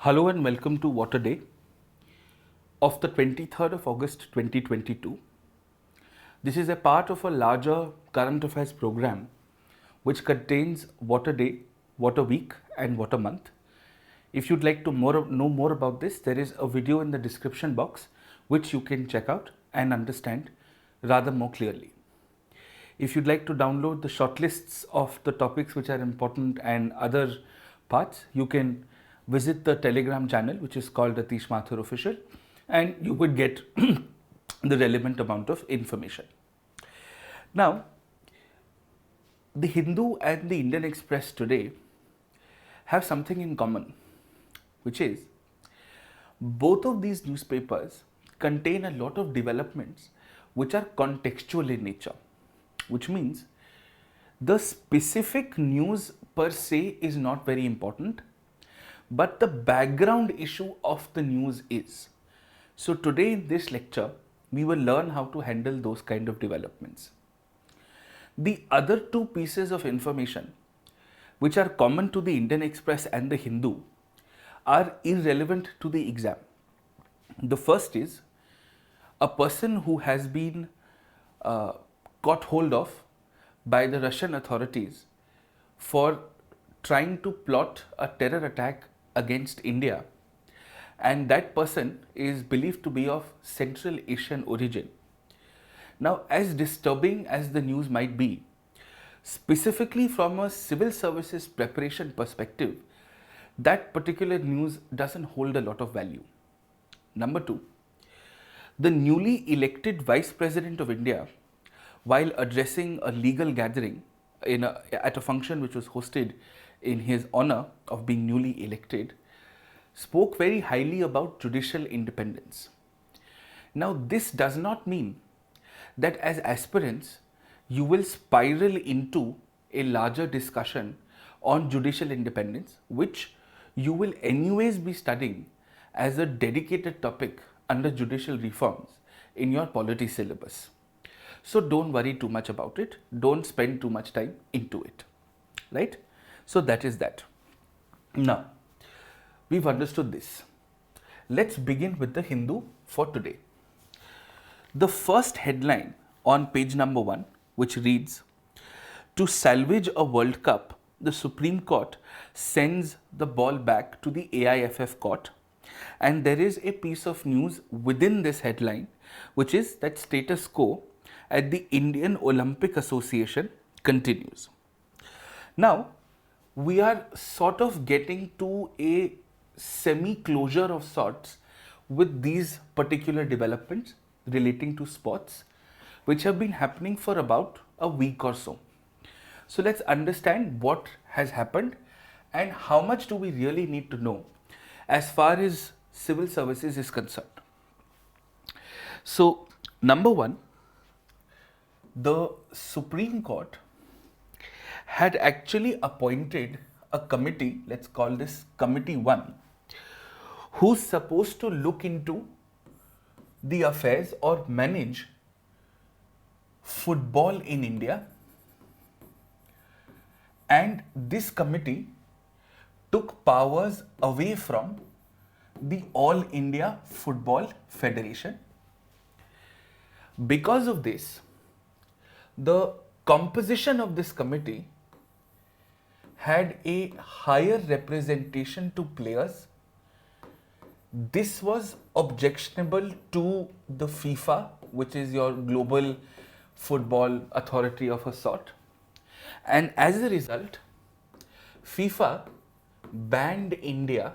Hello and welcome to Water Day of the 23rd of August 2022. This is a part of a larger current affairs program which contains Water Day, Water Week and Water Month. If you'd like to know more about this, there is a video in the description box which you can check out and understand rather more clearly. If you'd like to download the shortlists of the topics which are important and other parts, you can visit the Telegram channel which is called Atish Mathur Official, and you would get the relevant amount of information. Now, the Hindu and the Indian Express today have something in common, which is both of these newspapers contain a lot of developments which are contextual in nature, which means the specific news per se is not very important, but the background issue of the news is. So today in this lecture, we will learn how to handle those kind of developments. The other two pieces of information which are common to the Indian Express and the Hindu are irrelevant to the exam. The first is a person who has been caught hold of by the Russian authorities for trying to plot a terror attack against India, and that person is believed to be of Central Asian origin. Now, as disturbing as the news might be, specifically from a civil services preparation perspective, that particular news doesn't hold a lot of value. Number two, the newly elected Vice President of India, while addressing a legal gathering at a function which was hosted in his honor of being newly elected, spoke very highly about judicial independence. Now, this does not mean that as aspirants, you will spiral into a larger discussion on judicial independence, which you will anyways be studying as a dedicated topic under judicial reforms in your polity syllabus. So don't worry too much about it. Don't spend too much time into it, right? So that is that. Now, we've understood this. Let's begin with the Hindu for today. The first headline on page number 1, which reads, "To salvage a World Cup, the Supreme Court sends the ball back to the AIFF court." And there is a piece of news within this headline, which is that status quo at the Indian Olympic Association continues. Now, we are sort of getting to a semi-closure of sorts with these particular developments relating to sports, which have been happening for about a week or so. So let's understand what has happened and how much do we really need to know as far as civil services is concerned. So, number one, the Supreme Court had actually appointed a committee, let's call this Committee 1, who's supposed to look into the affairs or manage football in India. And this committee took powers away from the All India Football Federation. Because of this, the composition of this committee had a higher representation to players. This was objectionable to the FIFA, which is your global football authority of a sort. And as a result, FIFA banned India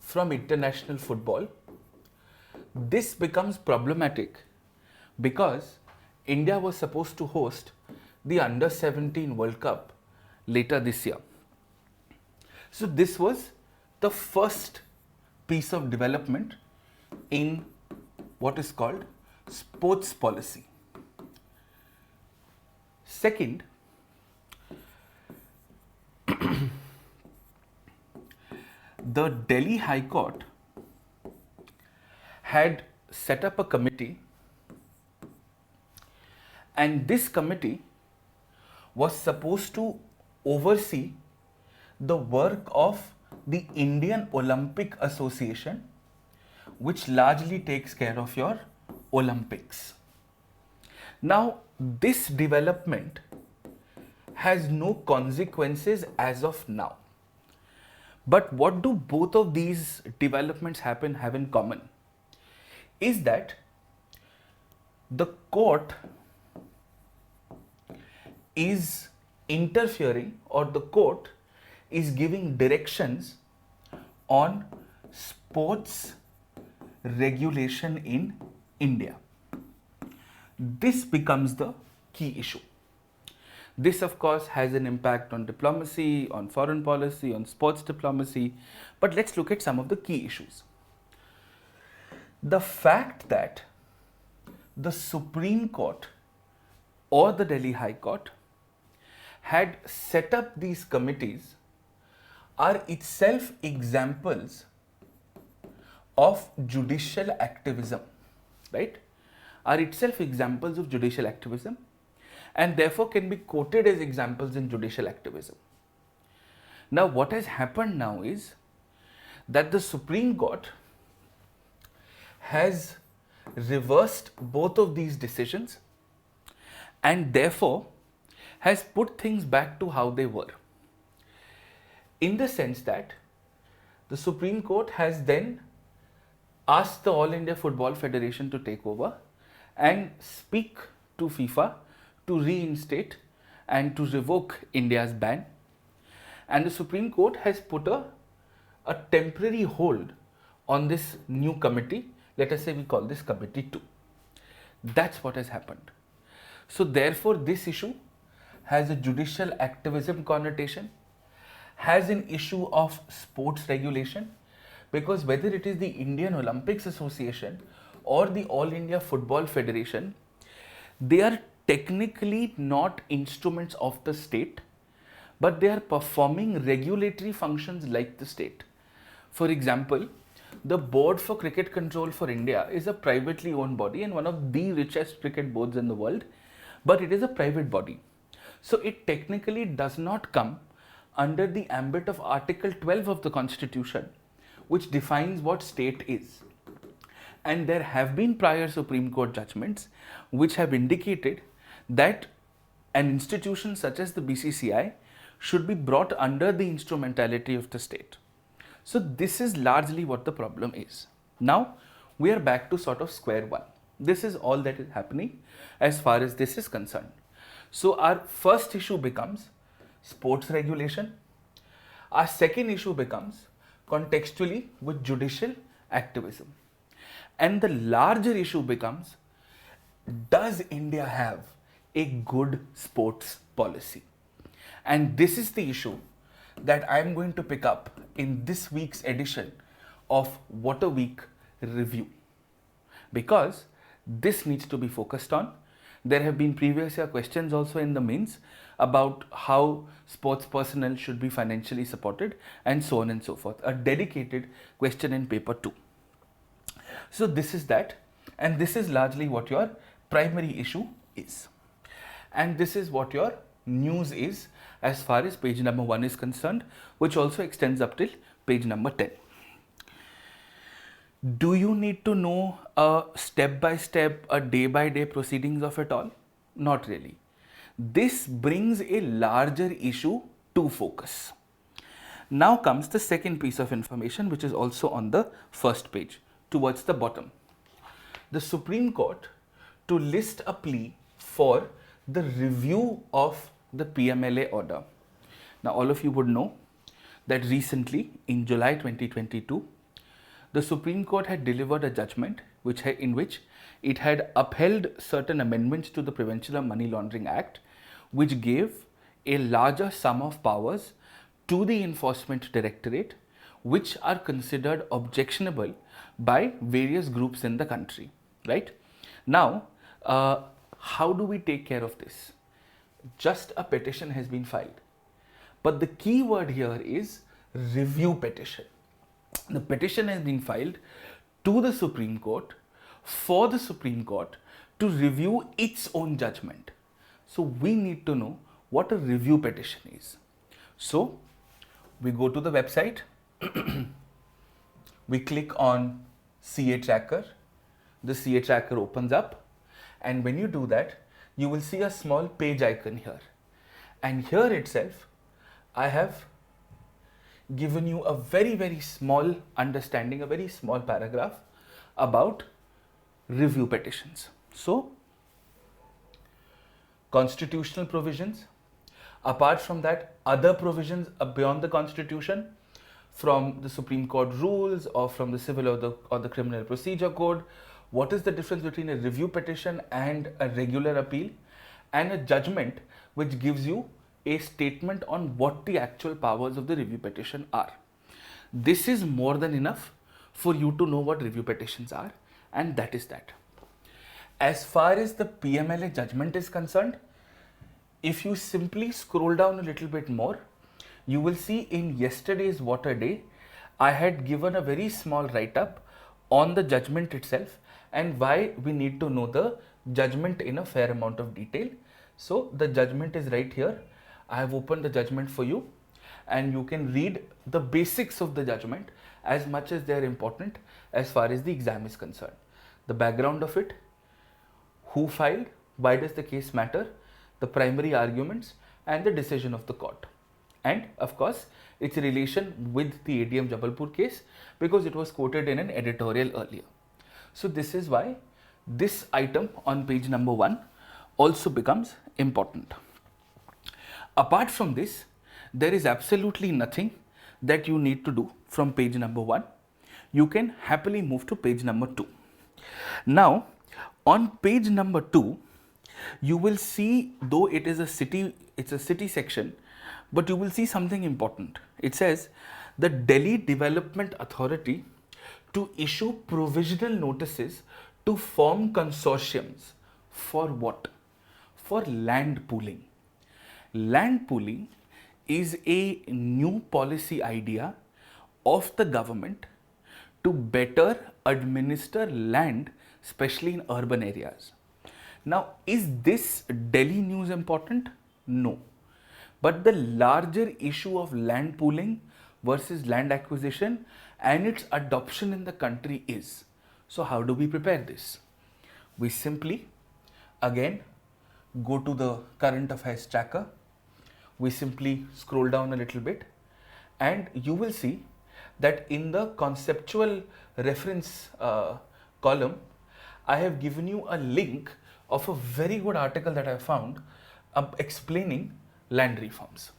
from international football. This becomes problematic because India was supposed to host the Under-17 World Cup later this year. So this was the first piece of development in what is called sports policy. Second, the Delhi High Court had set up a committee, and this committee was supposed to oversee the work of the Indian Olympic Association, which largely takes care of your Olympics. Now, this development has no consequences as of now. But what do both of these developments have in common? Is that the court is interfering, or the court is giving directions on sports regulation in India. This becomes the key issue. This, of course, has an impact on diplomacy, on foreign policy, on sports diplomacy. But let's look at some of the key issues. The fact that the Supreme Court or the Delhi High Court had set up these committees are itself examples of judicial activism, right? Are itself examples of judicial activism, and therefore can be quoted as examples in judicial activism. Now, what has happened now is that the Supreme Court has reversed both of these decisions and therefore has put things back to how they were, in the sense that the Supreme Court has then asked the All India Football Federation to take over and speak to FIFA to reinstate and to revoke India's ban. And the Supreme Court has put a temporary hold on this new committee. Let us say we call this Committee 2. That's what has happened. So therefore, this issue has a judicial activism connotation, has an issue of sports regulation, because whether it is the Indian Olympics Association or the All India Football Federation, they are technically not instruments of the state, but they are performing regulatory functions like the state. For example, the Board for Cricket Control for India is a privately owned body and one of the richest cricket boards in the world, but it is a private body. So it technically does not come under the ambit of Article 12 of the Constitution, which defines what state is. And there have been prior Supreme Court judgments which have indicated that an institution such as the BCCI should be brought under the instrumentality of the state. So this is largely what the problem is. Now we are back to sort of square one. This is all that is happening as far as this is concerned. So our first issue becomes sports regulation. Our second issue becomes contextually with judicial activism. And the larger issue becomes, does India have a good sports policy? And this is the issue that I am going to pick up in this week's edition of What a Week Review, because this needs to be focused on. There have been previous year questions also in the mains about how sports personnel should be financially supported and so on and so forth. A dedicated question in paper 2. So this is that, and this is largely what your primary issue is. And this is what your news is as far as page number 1 is concerned, which also extends up till page number 10. Do you need to know a step-by-step, a day-by-day proceedings of it all? Not really. This brings a larger issue to focus. Now comes the second piece of information, which is also on the first page, towards the bottom. The Supreme Court to list a plea for the review of the PMLA order. Now all of you would know that recently in July 2022, the Supreme Court had delivered a judgment in which it had upheld certain amendments to the Prevention of Money Laundering Act, which gave a larger sum of powers to the Enforcement Directorate, which are considered objectionable by various groups in the country, right? Now, how do we take care of this? Just a petition has been filed. But the key word here is review petition. The petition has been filed to the Supreme Court for the Supreme Court to review its own judgment. So we need to know what a review petition is. So we go to the website We click on CA tracker. The CA tracker opens up, and when you do that, you will see a small page icon here. And here itself, I have given you a very small understanding, a very small paragraph about review petitions. So, constitutional provisions, apart from that, other provisions beyond the constitution, from the Supreme Court rules or from the civil or the criminal procedure code. What is the difference between a review petition and a regular appeal? And a judgment which gives you a statement on what the actual powers of the review petition are. This is more than enough for you to know what review petitions are, and that is that. As far as the PMLA judgment is concerned, if you simply scroll down a little bit more, you will see in yesterday's Water Day, I had given a very small write-up on the judgment itself and why we need to know the judgment in a fair amount of detail. So the judgment is right here. I have opened the judgment for you, and you can read the basics of the judgment as much as they are important as far as the exam is concerned. The background of it, who filed, why does the case matter, the primary arguments, and the decision of the court. And of course, its relation with the ADM Jabalpur case, because it was quoted in an editorial earlier. So this is why this item on page number 1 also becomes important. Apart from this, there is absolutely nothing that you need to do from page number 1. You can happily move to page number 2. Now, on page number 2, you will see, though it is it's a city section, but you will see something important. It says the Delhi Development Authority to issue provisional notices to form consortiums. For what? For land pooling. Land pooling is a new policy idea of the government to better administer land, especially in urban areas. Now, is this Delhi news important? No. But the larger issue of land pooling versus land acquisition and its adoption in the country is. So how do we prepare this? We simply, again, go to the current affairs tracker. We simply scroll down a little bit, and you will see that in the conceptual reference column, I have given you a link of a very good article that I found explaining land reforms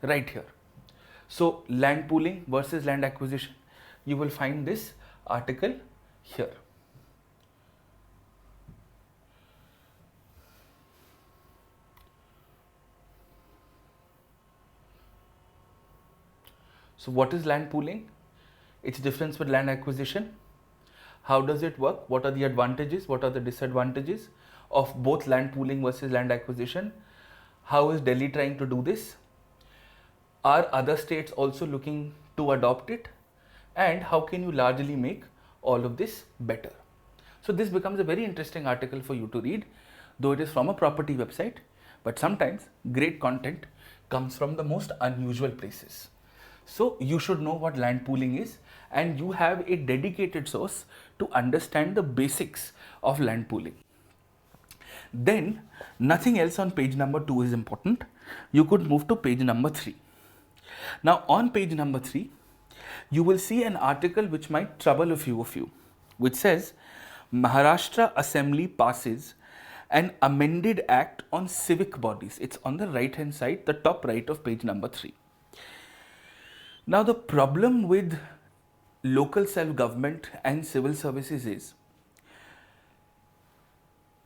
right here. So land pooling versus land acquisition, you will find this article here. So what is land pooling? Its difference with land acquisition. How does it work? What are the advantages? What are the disadvantages of both land pooling versus land acquisition? How is Delhi trying to do this? Are other states also looking to adopt it? And how can you largely make all of this better? So this becomes a very interesting article for you to read, though it is from a property website, but sometimes great content comes from the most unusual places. So you should know what land pooling is, and you have a dedicated source to understand the basics of land pooling. Then nothing else on page number 2 is important. You could move to page number 3. Now on page number 3, you will see an article which might trouble a few of you, which says Maharashtra Assembly passes an amended act on civic bodies. It's on the right hand side, the top right of page number 3. Now the problem with local self-government and civil services is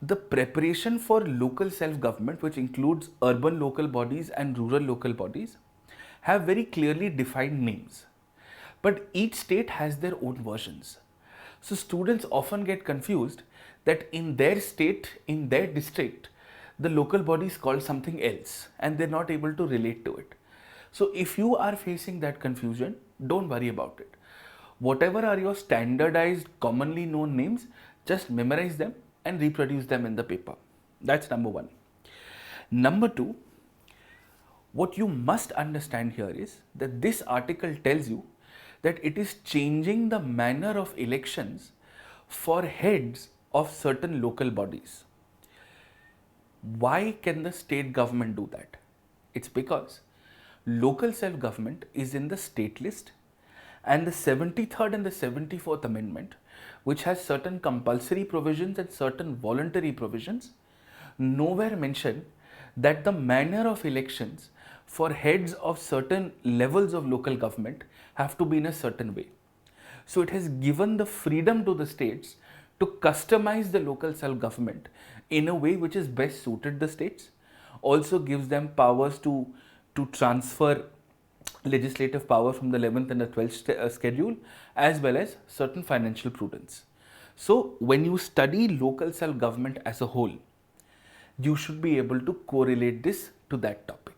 the preparation for local self-government, which includes urban local bodies and rural local bodies, have very clearly defined names. But each state has their own versions. So students often get confused that in their state, in their district, the local body is called something else and they're not able to relate to it. So if you are facing that confusion, don't worry about it. Whatever are your standardized, commonly known names, just memorize them and reproduce them in the paper. That's number 1. Number 2, what you must understand here is that this article tells you that it is changing the manner of elections for heads of certain local bodies. Why can the state government do that? It's because local self-government is in the state list, and the 73rd and the 74th Amendment, which has certain compulsory provisions and certain voluntary provisions, nowhere mention that the manner of elections for heads of certain levels of local government have to be in a certain way. So it has given the freedom to the states to customize the local self-government in a way which is best suited the states, also gives them powers to transfer legislative power from the 11th and the 12th schedule, as well as certain financial prudence. So when you study local self-government as a whole, you should be able to correlate this to that topic.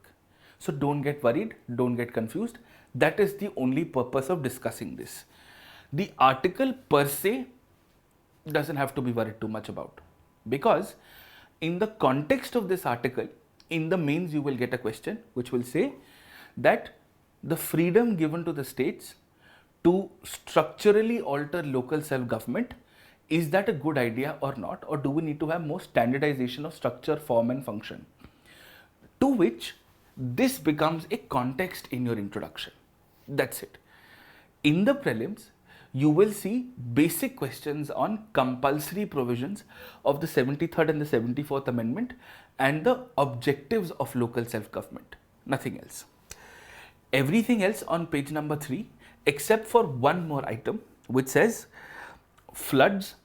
So don't get worried, don't get confused. That is the only purpose of discussing this. The article per se doesn't have to be worried too much about, because in the context of this article, in the mains you will get a question which will say that the freedom given to the states to structurally alter local self-government, is that a good idea or not, or do we need to have more standardization of structure, form and function? To which this becomes a context in your introduction. That's it. In the prelims, you will see basic questions on compulsory provisions of the 73rd and the 74th Amendment and the objectives of local self-government. Nothing else. Everything else on page number 3, except for one more item which says floods,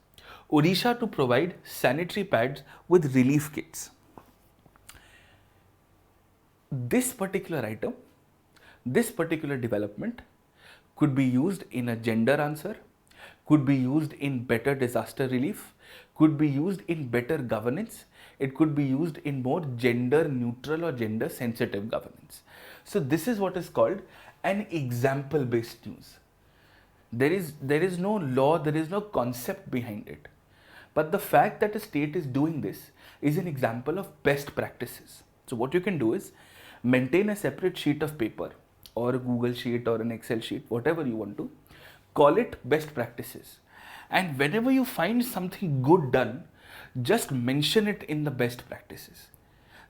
Odisha to provide sanitary pads with relief kits. This particular item, this particular development could be used in a gender answer, could be used in better disaster relief, could be used in better governance, it could be used in more gender neutral or gender sensitive governance. So this is what is called an example based news. There is no law, there is no concept behind it. But the fact that a state is doing this is an example of best practices. So what you can do is maintain a separate sheet of paper or a Google sheet or an Excel sheet, whatever you want to, call it best practices. And whenever you find something good done, just mention it in the best practices.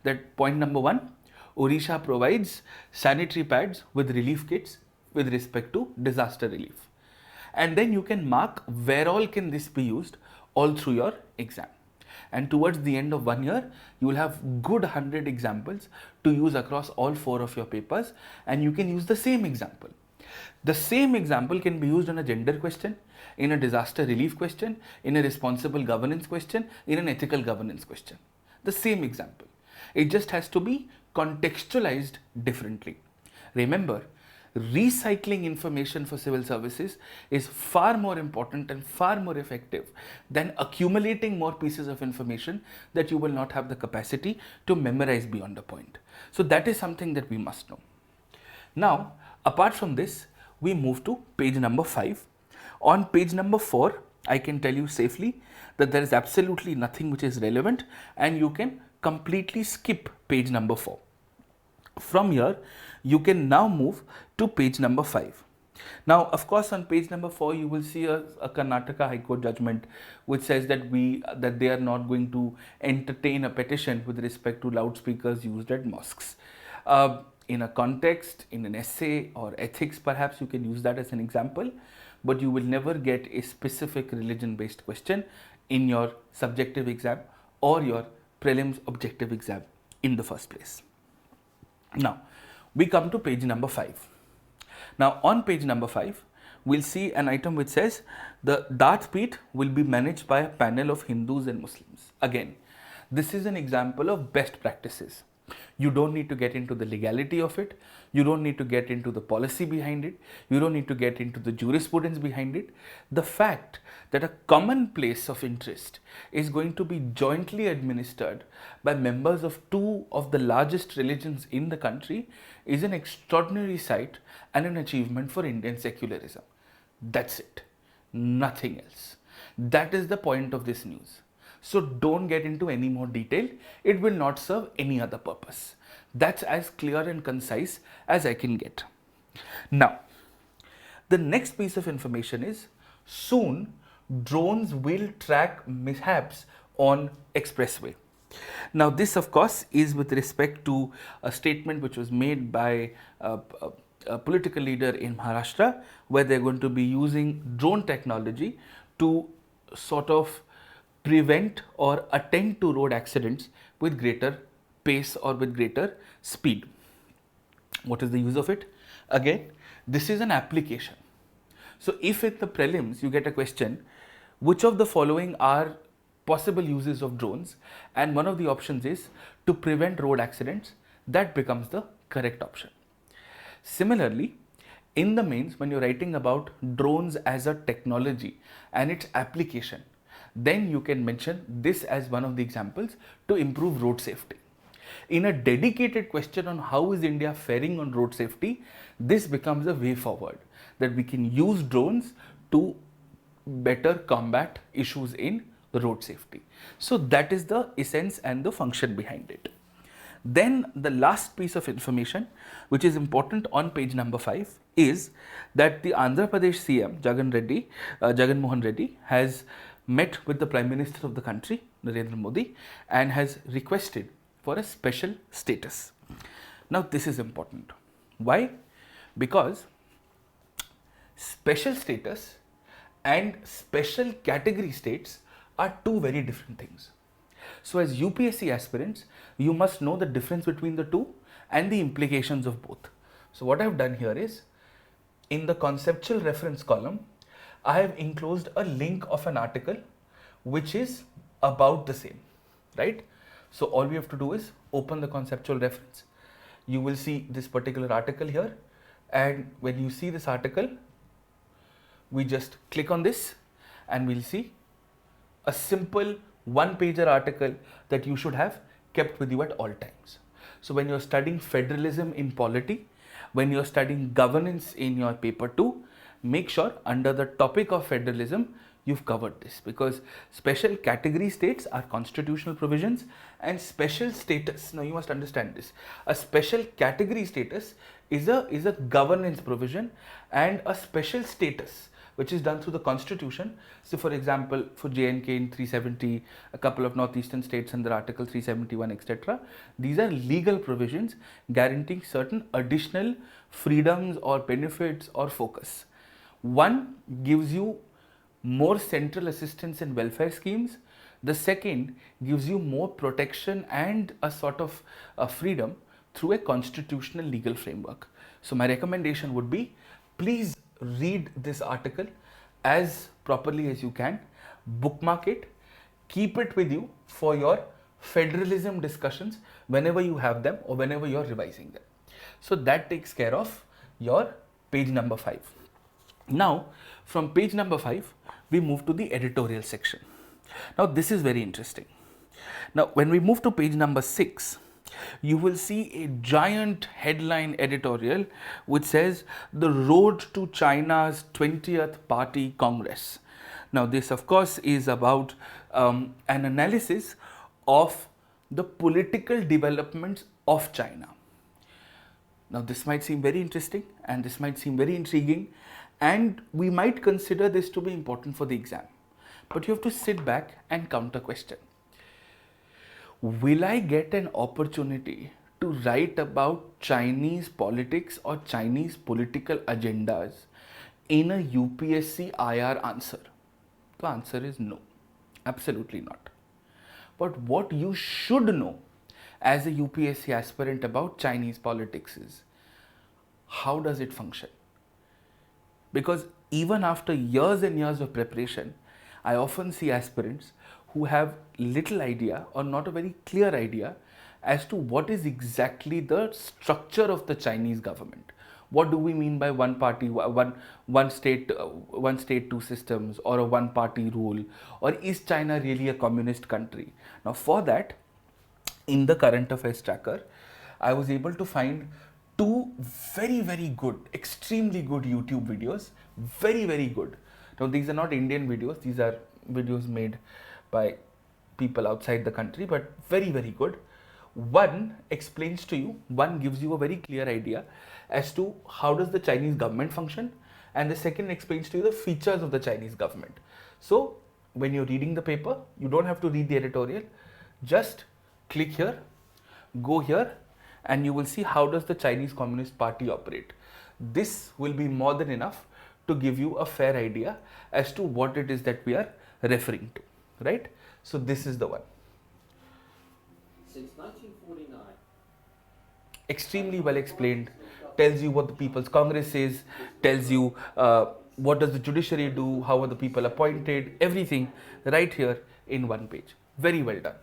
That point number 1, Odisha provides sanitary pads with relief kits with respect to disaster relief. And then you can mark where all can this be used all through your exam. And towards the end of 1 year, you will have good 100 examples to use across all 4 of your papers, and you can use the same example. The same example can be used in a gender question, in a disaster relief question, in a responsible governance question, in an ethical governance question. The same example. It just has to be contextualized differently. Remember, recycling information for civil services is far more important and far more effective than accumulating more pieces of information that you will not have the capacity to memorize beyond a point. So that is something that we must know. Now, apart from this, we move to page number 5. On page number 4, I can tell you safely that there is absolutely nothing which is relevant, and you can completely skip page number 4. From here, you can now move to page number 5. Now, of course, on page number 4, you will see a Karnataka High Court judgment which says that they are not going to entertain a petition with respect to loudspeakers used at mosques. In a context, in an essay or ethics, perhaps you can use that as an example, but you will never get a specific religion-based question in your subjective exam or your prelims objective exam in the first place. Now, we come to page number 5. Now, on page number 5, we'll see an item which says the Dath Peeth will be managed by a panel of Hindus and Muslims. Again, this is an example of best practices. You don't need to get into the legality of it. You don't need to get into the policy behind it. You don't need to get into the jurisprudence behind it. The fact that a common place of interest is going to be jointly administered by members of 2 of the largest religions in the country is an extraordinary sight and an achievement for Indian secularism. That's it. Nothing else. That is the point of this news. So don't get into any more detail. It will not serve any other purpose. That's as clear and concise as I can get. Now, The next piece of information is soon drones will track mishaps on expressway. Now this of course is with respect to a statement which was made by a political leader in Maharashtra, where they're going to be using drone technology to sort of prevent or attend to road accidents with greater pace or with greater speed. What is the use of it? Again, this is an application. So if in the prelims you get a question, which of the following are possible uses of drones, and one of the options is to prevent road accidents, that becomes the correct option. Similarly, in the mains, when you're writing about drones as a technology and its application, then you can mention this as one of the examples to improve road safety. In a dedicated question on how is India faring on road safety, this becomes a way forward, that we can use drones to better combat issues in road safety. So that is the essence and the function behind it. Then the last piece of information which is important on page number 5 is that the Andhra Pradesh CM Jagan Mohan Reddy has met with the Prime Minister of the country, Narendra Modi, and has requested for a special status. Now this is important. Why? Because special status and special category states are two very different things. So as UPSC aspirants, you must know the difference between the two and the implications of both. So what I have done here is, in the conceptual reference column, I have enclosed a link of an article which is about the same, right? So all we have to do is open the conceptual reference. You will see this particular article here, and when you see this article, we just click on this and we'll see a simple one-pager article that you should have kept with you at all times. So when you're studying federalism in polity, when you're studying governance in your paper 2, make sure under the topic of federalism you've covered this, because special category states are constitutional provisions and special status, now you must understand this, a special category status is a governance provision, and a special status which is done through the constitution. So for example, for J&K in 370, a couple of northeastern states under Article 371, etc. These are legal provisions guaranteeing certain additional freedoms or benefits or focus. One gives you more central assistance and welfare schemes. The second gives you more protection and a sort of a freedom through a constitutional legal framework. So my recommendation would be, please read this article as properly as you can, bookmark it, keep it with you for your federalism discussions whenever you have them or whenever you are revising them. So that takes care of your page number 5. Now from page number 5 we move to the editorial section. Now this is very interesting. Now when we move to page number 6, you will see a giant headline editorial which says the road to China's 20th Party Congress. Now this of course is about an analysis of the political developments of China. Now this might seem very interesting and this might seem very intriguing, and we might consider this to be important for the exam, but you have to sit back and counter question. Will I get an opportunity to write about Chinese politics or Chinese political agendas in a UPSC IR answer? The answer is no, absolutely not. But what you should know as a UPSC aspirant about Chinese politics is, how does it function? Because even after years and years of preparation, I often see aspirants who have little idea or not a very clear idea as to what is exactly the structure of the Chinese government. What do we mean by one party, one state, two systems, or a one party rule, or is China really a communist country? Now for that, in the current affairs tracker, I was able to find two very good, extremely good YouTube videos, very good. Now these are not Indian videos, these are videos made by people outside the country, but very good. One explains to you, one gives you a very clear idea as to how does the Chinese government function, and the second explains to you the features of the Chinese government. So when you're reading the paper, you don't have to read the editorial, just click here, go here, and you will see how does the Chinese Communist Party operate. This will be more than enough to give you a fair idea as to what it is that we are referring to, right? So this is the one. Since 1949. Extremely well explained, tells you what the People's Congress is, tells you what does the judiciary do, how are the people appointed, everything right here in one page. Very well done.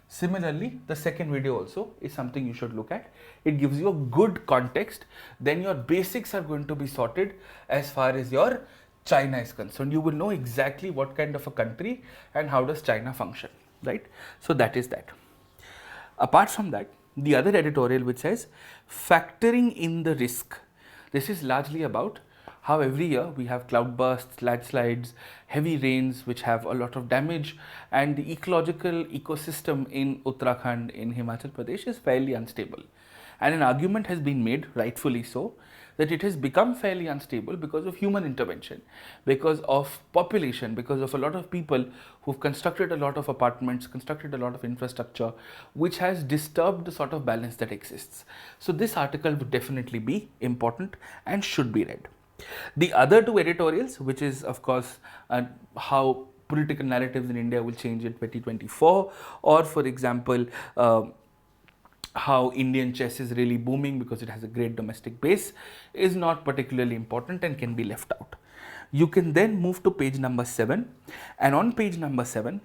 Similarly, the second video also is something you should look at. It gives you a good context. Then your basics are going to be sorted as far as your China is concerned. You will know exactly what kind of a country and how does China function, right? So that is that. Apart from that, the other editorial which says factoring in the risk. This is largely about how every year we have cloudbursts, landslides, heavy rains which have a lot of damage, and the ecological ecosystem in Uttarakhand, in Himachal Pradesh is fairly unstable. And an argument has been made, rightfully so, that it has become fairly unstable because of human intervention, because of population, because of a lot of people who've constructed a lot of apartments, constructed a lot of infrastructure, which has disturbed the sort of balance that exists. So this article would definitely be important and should be read. The other two editorials, which is of course how political narratives in India will change in 2024, or for example, how Indian chess is really booming because it has a great domestic base, is not particularly important and can be left out. You can then move to page number 7, and on page number 7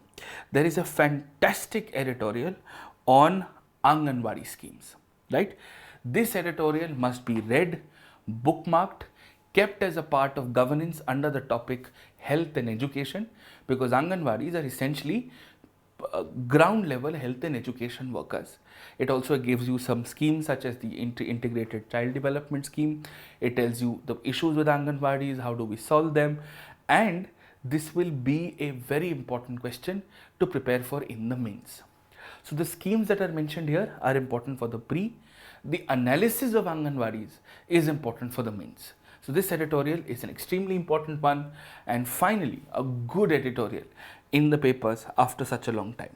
there is a fantastic editorial on Anganwadi schemes, right? This editorial must be read, bookmarked, kept as a part of governance under the topic health and education, because Anganwadis are essentially ground level health and education workers. It also gives you some schemes such as the integrated child development scheme. It tells you the issues with Anganwadis, how do we solve them, and this will be a very important question to prepare for in the mains. So the schemes that are mentioned here are important for the pre. The analysis of Anganwadis is important for the mains. So this editorial is an extremely important one, and finally a good editorial in the papers after such a long time.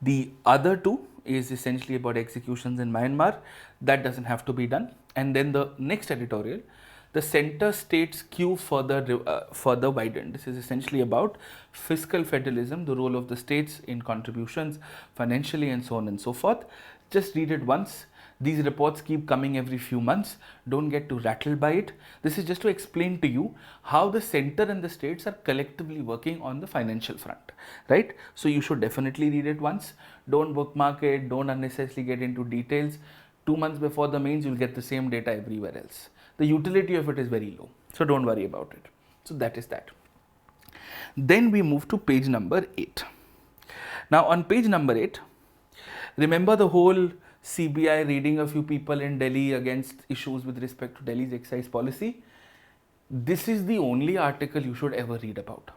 The other two is essentially about executions in Myanmar. That doesn't have to be done. And then the next editorial, the center states queue further widened. This is essentially about fiscal federalism, the role of the states in contributions financially and so on and so forth. Just read it once. These reports keep coming every few months. Don't get too rattled by it. This is just to explain to you how the center and the states are collectively working on the financial front, right? So you should definitely read it once. Don't bookmark it. Don't unnecessarily get into details. 2 months before the mains, you'll get the same data everywhere else. The utility of it is very low. So don't worry about it. So that is that. Then we move to page number 8. Now on page number 8, remember the whole CBI raiding a few people in Delhi against issues with respect to Delhi's excise policy? This is the only article you should ever read about.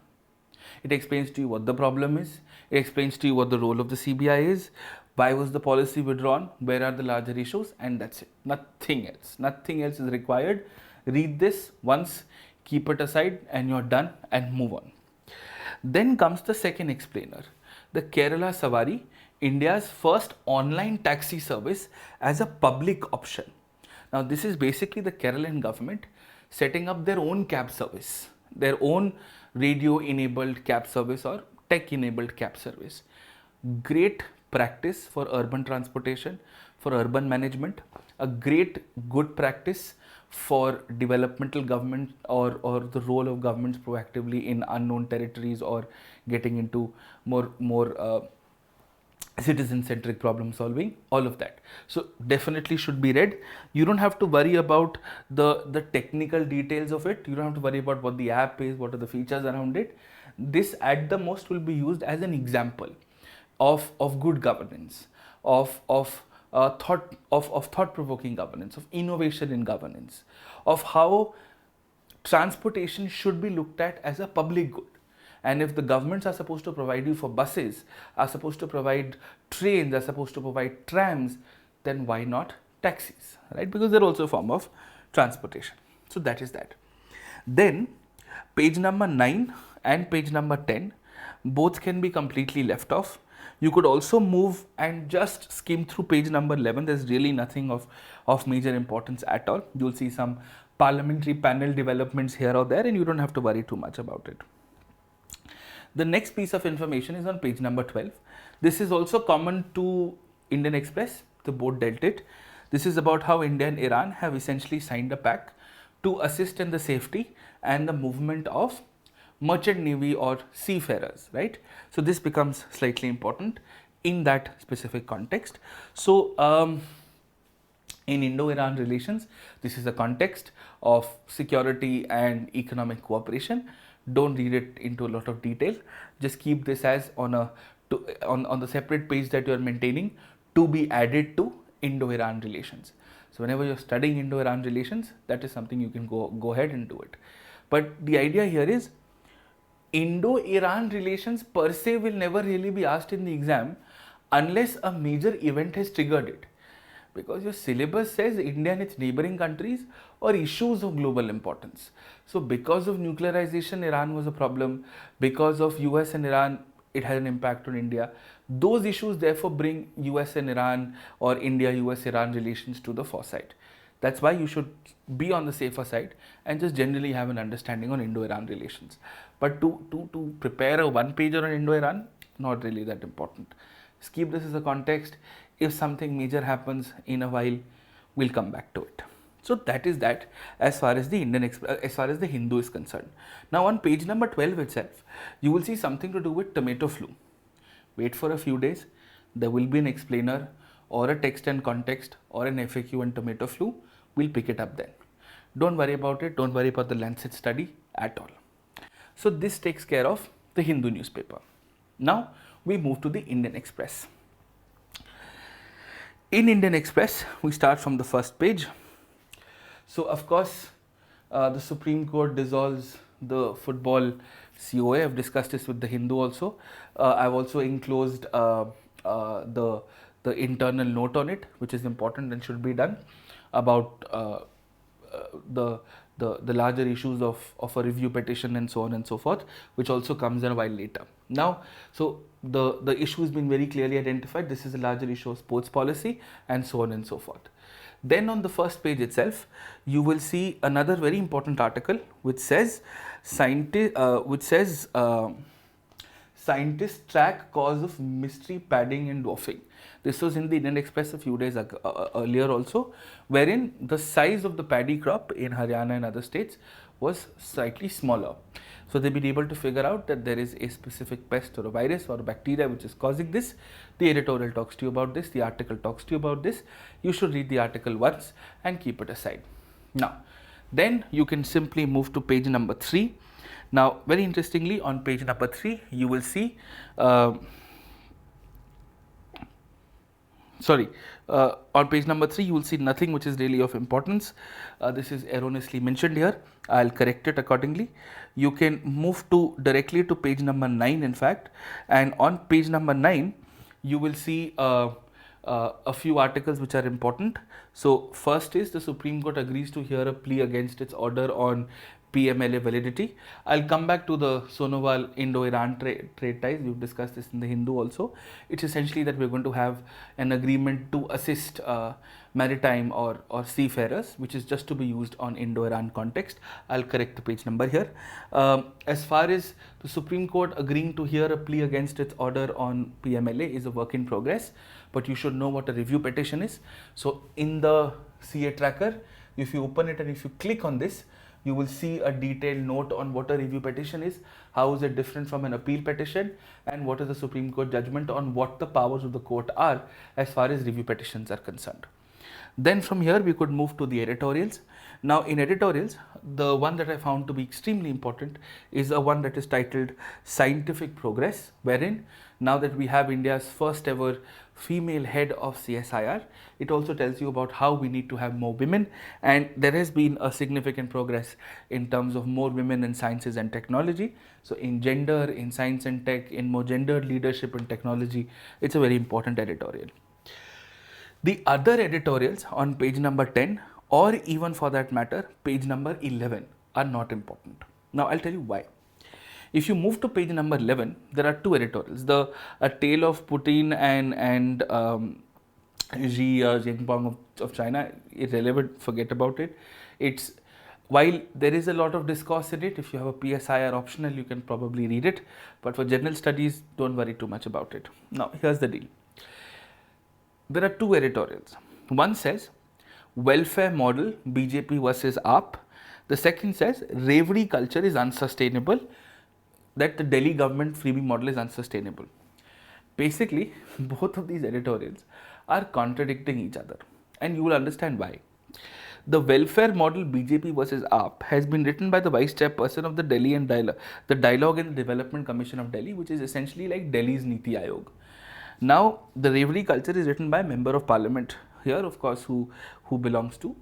It explains to you what the problem is. It explains to you what the role of the CBI is. Why was the policy withdrawn? Where are the larger issues? And that's it. Nothing else. Nothing else is required. Read this once, keep it aside, and you're done, and move on. Then comes the second explainer, the Kerala Savari, India's first online taxi service as a public option. Now this is basically the Kerala government setting up their own cab service, their own radio enabled cab service or tech enabled cab service. Great practice for urban transportation, for urban management, a great good practice for developmental government or the role of governments proactively in unknown territories or getting into more citizen-centric problem solving, all of that. So definitely should be read. You don't have to worry about the technical details of it. You don't have to worry about what the app is, what are the features around it. This at the most will be used as an example of good governance, of thought-provoking governance, of innovation in governance, of how transportation should be looked at as a public good. And if the governments are supposed to provide you for buses, are supposed to provide trains, are supposed to provide trams, then why not taxis, right? Because they're also a form of transportation. So that is that. Then page number 9 and page number 10 both can be completely left off. You could also move and just skim through page number 11. There's really nothing of major importance at all. You'll see some parliamentary panel developments here or there, and you don't have to worry too much about it. The next piece of information is on page number 12. This is also common to Indian Express. The board dealt it. This is about how India and Iran have essentially signed a pact to assist in the safety and the movement of merchant navy or seafarers, right? So this becomes slightly important in that specific context. So in Indo-Iran relations, this is the context of security and economic cooperation. Don't read it into a lot of detail. Just keep this as on the separate page that you are maintaining to be added to Indo-Iran relations. So whenever you're studying Indo-Iran relations, that is something you can go ahead and do it. But the idea here is Indo-Iran relations per se will never really be asked in the exam unless a major event has triggered it. Because your syllabus says India and its neighboring countries or issues of global importance. So because of nuclearization, Iran was a problem. Because of US and Iran, it had an impact on India. Those issues therefore bring US and Iran or India-US-Iran relations to the foresight. That's why you should be on the safer side and just generally have an understanding on Indo-Iran relations. But to prepare a one-pager on Indo-Iran, not really that important. Just keep this as a context. If something major happens in a while, we'll come back to it. So that is that as far as the Hindu is concerned. Now on page number 12 itself, you will see something to do with tomato flu. Wait for a few days. There will be an explainer or a text and context or an FAQ on tomato flu. We'll pick it up then. Don't worry about it. Don't worry about the Lancet study at all. So this takes care of the Hindu newspaper. Now we move to the Indian Express. In Indian Express, we start from the first page. So of course, the Supreme Court dissolves the football COA. I've discussed this with the Hindu also. I've also enclosed the internal note on it, which is important and should be done, about the larger issues of a review petition and so on and so forth, which also comes in a while later. Now, so the issue has been very clearly identified. This is a larger issue of sports policy and so on and so forth. Then on the first page itself, you will see another very important article which says scientists track cause of mystery padding and dwarfing. This was in the Indian Express a few days earlier also, wherein the size of the paddy crop in Haryana and other states was slightly smaller. So they've been able to figure out that there is a specific pest or a virus or a bacteria which is causing this. The editorial talks to you about this, the article talks to you about this. You should read the article once and keep it aside. Now, then you can simply move to page number 3. Now, very interestingly, on page number 3, you will see on page number 3, you will see nothing which is really of importance. This is erroneously mentioned here. I'll correct it accordingly. You can move directly to page number 9, in fact, and on page number 9, you will see a few articles which are important. So first is the Supreme Court agrees to hear a plea against its order on PMLA validity. I'll come back to the Sonowal Indo-Iran trade ties. We've discussed this in the Hindu also. It's essentially that we're going to have an agreement to assist maritime or seafarers, which is just to be used on Indo-Iran context. I'll correct the page number here. As far as the Supreme Court agreeing to hear a plea against its order on PMLA is a work in progress, but you should know what a review petition is. So in the CA tracker, if you open it and if you click on this, you will see a detailed note on what a review petition is, how is it different from an appeal petition, and what is the Supreme Court judgment on what the powers of the court are as far as review petitions are concerned. Then from here we could move to the editorials. Now in editorials, the one that I found to be extremely important is a one that is titled Scientific Progress, wherein now that we have India's first ever female head of CSIR, it also tells you about how we need to have more women, and there has been a significant progress in terms of more women in sciences and technology. So in gender, in science and tech, in more gendered leadership and technology, it's a very important editorial. The other editorials on page number 10, or even for that matter, page number 11, are not important. Now I'll tell you why. If you move to page number 11, there are two editorials. A Tale of Putin and Xi Jinping of China, irrelevant, forget about it. It's while there is a lot of discourse in it, if you have a PSI or optional, you can probably read it. But for general studies, don't worry too much about it. Now, here's the deal. There are two editorials. One says, welfare model BJP versus AAP. The second says, reverie culture is unsustainable, that the Delhi government freebie model is unsustainable. Basically, both of these editorials are contradicting each other, and you will understand why. The welfare model BJP versus AAP has been written by the vice chairperson of the Delhi and the Dialogue and Development Commission of Delhi, which is essentially like Delhi's Niti Aayog. Now, the reverie culture is written by a member of parliament here, of course, who belongs to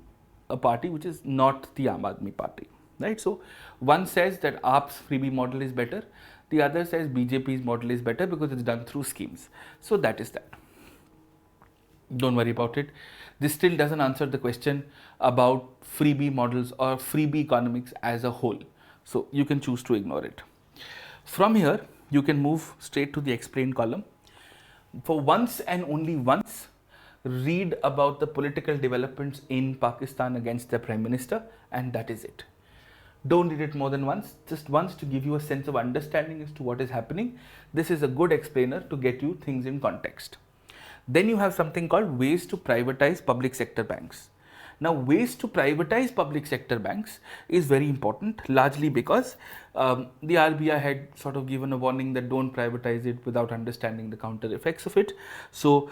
a party which is not the Aam Aadmi party, right? So, one says that AAP's freebie model is better, the other says BJP's model is better because it's done through schemes. So, that is that. Don't worry about it. This still doesn't answer the question about freebie models or freebie economics as a whole. So, you can choose to ignore it. From here, you can move straight to the explained column. For once and only once, read about the political developments in Pakistan against their Prime Minister, and that is it. Don't read it more than once, just once to give you a sense of understanding as to what is happening. This is a good explainer to get you things in context. Then you have something called ways to privatize public sector banks. Now, ways to privatize public sector banks is very important, largely because the RBI had sort of given a warning that don't privatize it without understanding the counter effects of it. So,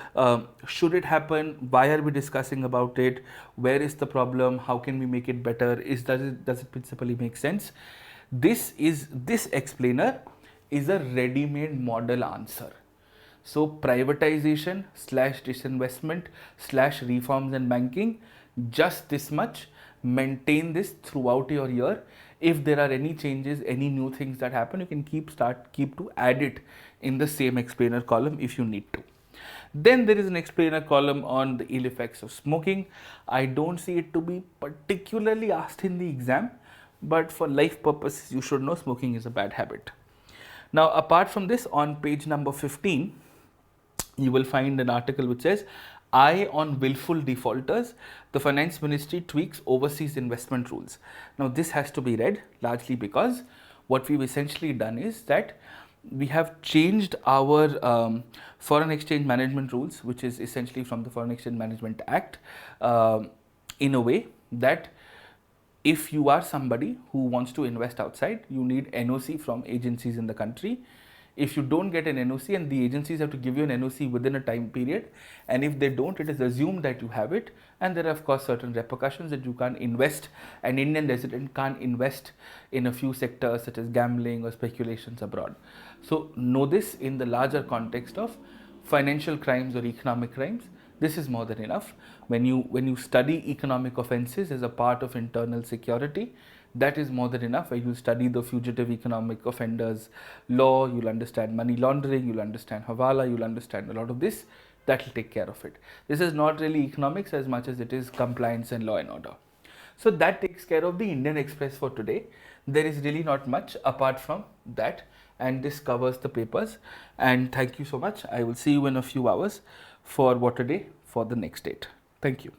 should it happen? Why are we discussing about it? Where is the problem? How can we make it better? Does it principally make sense? This explainer is a ready-made model answer. So, privatization / disinvestment / reforms and banking, just this much. Maintain this throughout your year. If there are any changes, any new things that happen, you can keep to add it in the same explainer column if you need to. Then there is an explainer column on the ill effects of smoking. I don't see it to be particularly asked in the exam, but for life purposes, you should know smoking is a bad habit. Now, apart from this, on page number 15, you will find an article which says, Eye on willful defaulters, the finance ministry tweaks overseas investment rules. Now, this has to be read largely because what we've essentially done is that we have changed our foreign exchange management rules, which is essentially from the Foreign Exchange Management Act, in a way that if you are somebody who wants to invest outside, you need NOC from agencies in the country. If you don't get an NOC, and the agencies have to give you an NOC within a time period, and if they don't, it is assumed that you have it, and there are of course certain repercussions that you can't invest. An Indian resident can't invest in a few sectors such as gambling or speculations abroad. So know this in the larger context of financial crimes or economic crimes. This is more than enough. When you study economic offences as a part of internal security, that is more than enough. Where you study the fugitive economic offenders law, you'll understand money laundering, you'll understand Hawala, you'll understand a lot of this. That will take care of it. This is not really economics as much as it is compliance and law and order. So that takes care of the Indian Express for today. There is really not much apart from that, and this covers the papers. And thank you so much. I will see you in a few hours for What a Day for the next date. Thank you.